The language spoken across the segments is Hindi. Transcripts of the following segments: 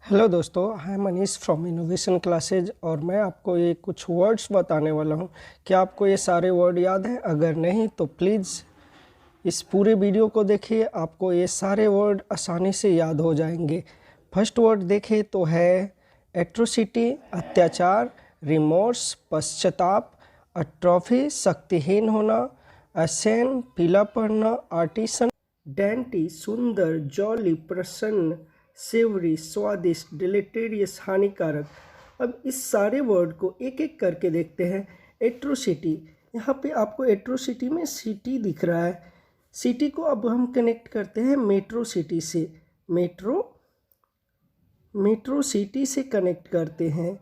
हेलो दोस्तों, I am Manish from innovation classes और मैं आपको ये कुछ वर्ड्स बताने वाला हूँ। क्या आपको ये सारे वर्ड याद हैं? अगर नहीं तो प्लीज़ इस पूरे वीडियो को देखिए, आपको ये सारे वर्ड आसानी से याद हो जाएंगे। फर्स्ट वर्ड देखें तो है एट्रोसिटी, अत्याचार, रिमोर्स, पश्चाताप, अट्रॉफी, शक्तिहीन होना, असेन, पीला पड़ना, आर्टिसन, डेंटी, सुंदर, जॉली, प्रसन्न, सेवरी, स्वादिष्ट, डिलेटेरियस, हानिकारक। अब इस सारे वर्ड को एक एक करके देखते हैं। एट्रोसिटी, यहाँ पे आपको एट्रोसिटी में सिटी दिख रहा है। सिटी को अब हम कनेक्ट करते हैं मेट्रो सिटी से। मेट्रो सिटी से कनेक्ट करते हैं।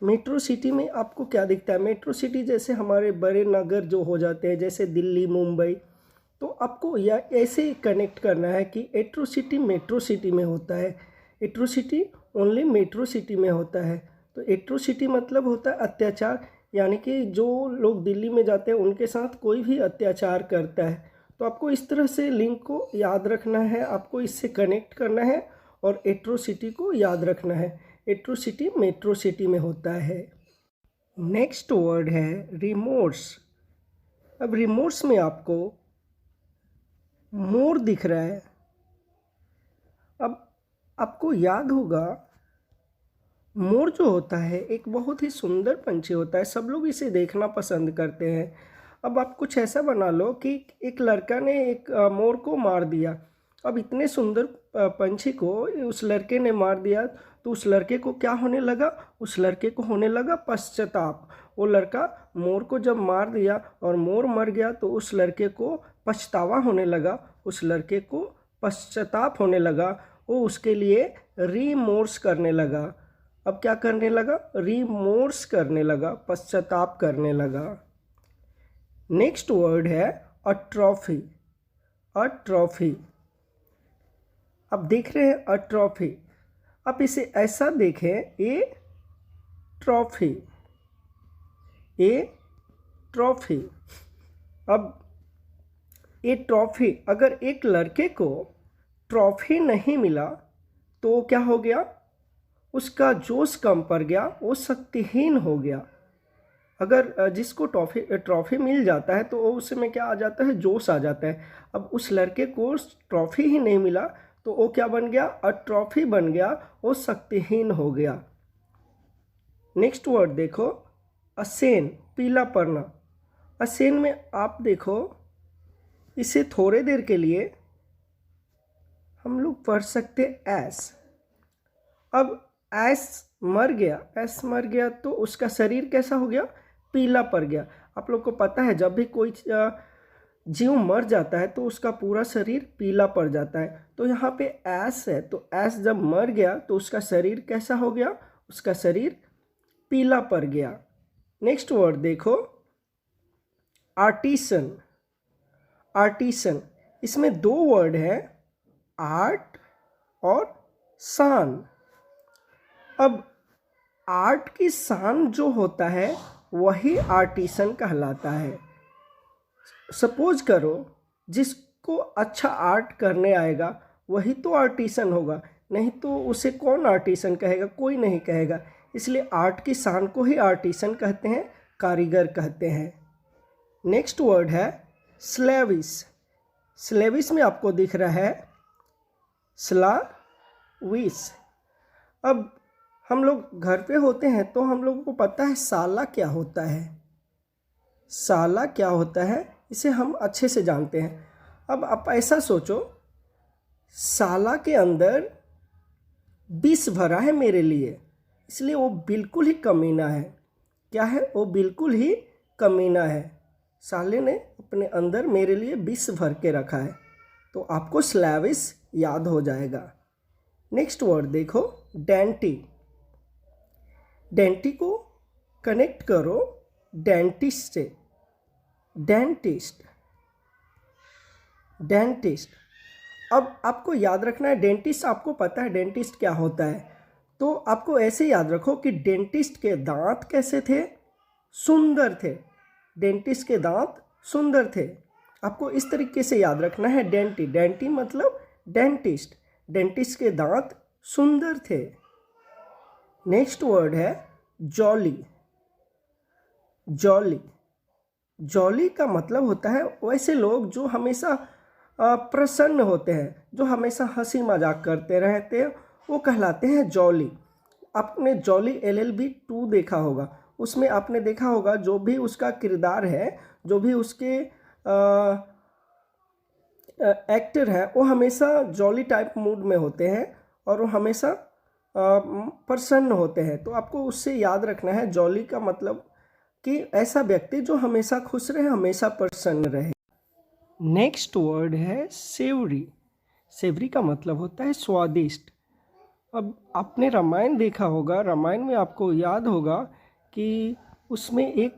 मेट्रो सिटी में आपको क्या दिखता है? मेट्रो सिटी जैसे हमारे बड़े नगर जो हो जाते हैं, जैसे दिल्ली, मुंबई, तो आपको या ऐसे कनेक्ट करना है कि एट्रो सिटी मेट्रो सिटी में होता है, एट्रो सिटी ओनली मेट्रो सिटी में होता है। तो एट्रो सिटी मतलब होता है अत्याचार, यानी कि जो लोग दिल्ली में जाते हैं उनके साथ कोई भी अत्याचार करता है। तो आपको इस तरह से लिंक को याद रखना है, आपको इससे कनेक्ट करना है और एट्रो सिटी को याद रखना है। एट्रो सिटी मेट्रो सिटी में होता है। नेक्स्ट वर्ड है रिमोर्स। अब रिमोर्स में आपको मोर दिख रहा है। अब आपको याद होगा, मोर जो होता है एक बहुत ही सुंदर पंछी होता है, सब लोग इसे देखना पसंद करते हैं। अब आप कुछ ऐसा बना लो कि एक लड़का ने एक मोर को मार दिया। अब इतने सुंदर पंछी को उस लड़के ने मार दिया, तो उस लड़के को क्या होने लगा? उस लड़के को होने लगा पश्चाताप। वो लड़का मोर को जब मार दिया और मोर मर गया, तो उस लड़के को पछतावा होने लगा, उस लड़के को पश्चाताप होने लगा। वो उसके लिए रीमोर्स करने लगा। अब क्या करने लगा? रीमोर्स करने लगा, पश्चाताप करने लगा। नेक्स्ट वर्ड है अट्रॉफी। अट्रॉफी, अब देख रहे हैं अट्रॉफी। अब इसे ऐसा देखें, ए ट्रॉफी, ए ट्रॉफी। अब ये ट्रॉफी, अगर एक लड़के को ट्रॉफी नहीं मिला तो क्या हो गया? उसका जोश कम पड़ गया, वो शक्तिहीन हो गया। अगर जिसको ट्रॉफी मिल जाता है तो उसमें क्या आ जाता है? जोश आ जाता है। अब उस लड़के को ट्रॉफी ही नहीं मिला तो वो क्या बन गया? अट्रॉफी बन गया, वो शक्तिहीन हो गया। नेक्स्ट वर्ड देखो, असेन, पीला पड़ना। असेन में आप देखो, इसे थोड़े देर के लिए हम लोग पढ़ सकते एस। अब एस मर गया, एस मर गया तो उसका शरीर कैसा हो गया? पीला पड़ गया। आप लोग को पता है जब भी कोई जीव मर जाता है तो उसका पूरा शरीर पीला पड़ जाता है। तो यहाँ पे एस है, तो एस जब मर गया तो उसका शरीर कैसा हो गया? उसका शरीर पीला पड़ गया। नेक्स्ट वर्ड देखो, आर्टिसन। आर्टिसन, इसमें दो वर्ड है, आर्ट और सान। अब आर्ट की शान जो होता है वही आर्टिसन कहलाता है। सपोज करो, जिसको अच्छा आर्ट करने आएगा वही तो आर्टिसन होगा, नहीं तो उसे कौन आर्टिसन कहेगा? कोई नहीं कहेगा। इसलिए आर्ट की शान को ही आर्टिसन कहते हैं, कारीगर कहते हैं। नेक्स्ट वर्ड है स्लेविश। स्लेविश में आपको दिख रहा है स्लाविश। अब हम लोग घर पे होते हैं तो हम लोगों को पता है साला क्या होता है। साला क्या होता है इसे हम अच्छे से जानते हैं। अब आप ऐसा सोचो, साला के अंदर विष भरा है मेरे लिए, इसलिए वो बिल्कुल ही कमीना है। क्या है? वो बिल्कुल ही कमीना है। साले ने अपने अंदर मेरे लिए विष भर के रखा है। तो आपको स्लैविश याद हो जाएगा। नेक्स्ट वर्ड देखो, डेंटी। डेंटी को कनेक्ट करो डेंटिस्ट से। Dentist, dentist. अब आपको याद रखना है डेंटिस्ट, आपको पता है डेंटिस्ट क्या होता है, तो आपको ऐसे याद रखो कि डेंटिस्ट के दांत कैसे थे? सुंदर थे। डेंटिस्ट के दांत सुंदर थे। आपको इस तरीके से याद रखना है डेंटी। डेंटी मतलब डेंटिस्ट। डेंटिस्ट के दांत सुंदर थे। नेक्स्ट वर्ड है जॉली। जॉली, जॉली का मतलब होता है वैसे लोग जो हमेशा प्रसन्न होते हैं, जो हमेशा हंसी मजाक करते रहते हैं, वो कहलाते हैं जॉली। आपने जॉली LLB 2 देखा होगा, उसमें आपने देखा होगा जो भी उसका किरदार है, जो भी उसके एक्टर है, वो हमेशा जॉली टाइप मूड में होते हैं और वो हमेशा प्रसन्न होते हैं। तो आपको उससे याद रखना है, जॉली का मतलब कि ऐसा व्यक्ति जो हमेशा खुश रहे, हमेशा प्रसन्न रहे। नेक्स्ट वर्ड है सेवरी। सेवरी का मतलब होता है स्वादिष्ट। अब आपने रामायण देखा होगा, रामायण में आपको याद होगा कि उसमें एक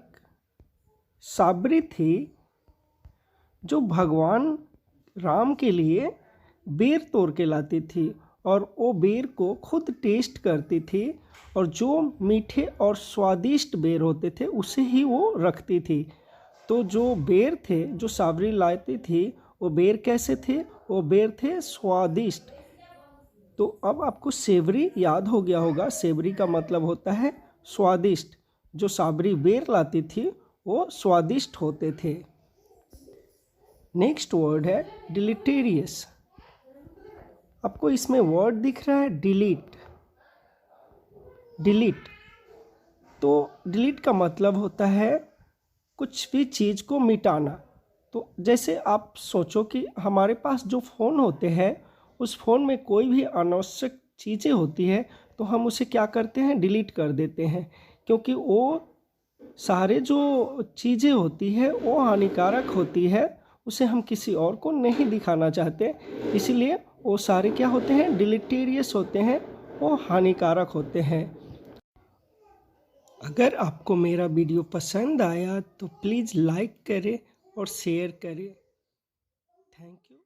साबरी थी जो भगवान राम के लिए बेर तोड़ के लाती थी और वो बेर को खुद टेस्ट करती थी और जो मीठे और स्वादिष्ट बेर होते थे उसे ही वो रखती थी। तो जो बेर थे जो साबरी लाती थी, वो बेर कैसे थे? वो बेर थे स्वादिष्ट। तो अब आपको सेवरी याद हो गया होगा, सेवरी का मतलब होता है स्वादिष्ट। जो साबरी बेर लाती थी वो स्वादिष्ट होते थे। नेक्स्ट वर्ड है डिलीटेरियस। आपको इसमें वर्ड दिख रहा है डिलीट। डिलीट, तो डिलीट का मतलब होता है कुछ भी चीज़ को मिटाना। तो जैसे आप सोचो कि हमारे पास जो फ़ोन होते हैं, उस फ़ोन में कोई भी अनावश्यक चीज़ें होती है तो हम उसे क्या करते हैं? डिलीट कर देते हैं, क्योंकि वो सारे जो चीज़ें होती है वो हानिकारक होती है, उसे हम किसी और को नहीं दिखाना चाहते, इसीलिए वो सारे क्या होते हैं? डिलीटेरियस होते हैं, वो हानिकारक होते हैं। अगर आपको मेरा वीडियो पसंद आया तो प्लीज़ लाइक करें और शेयर करें। Thank you.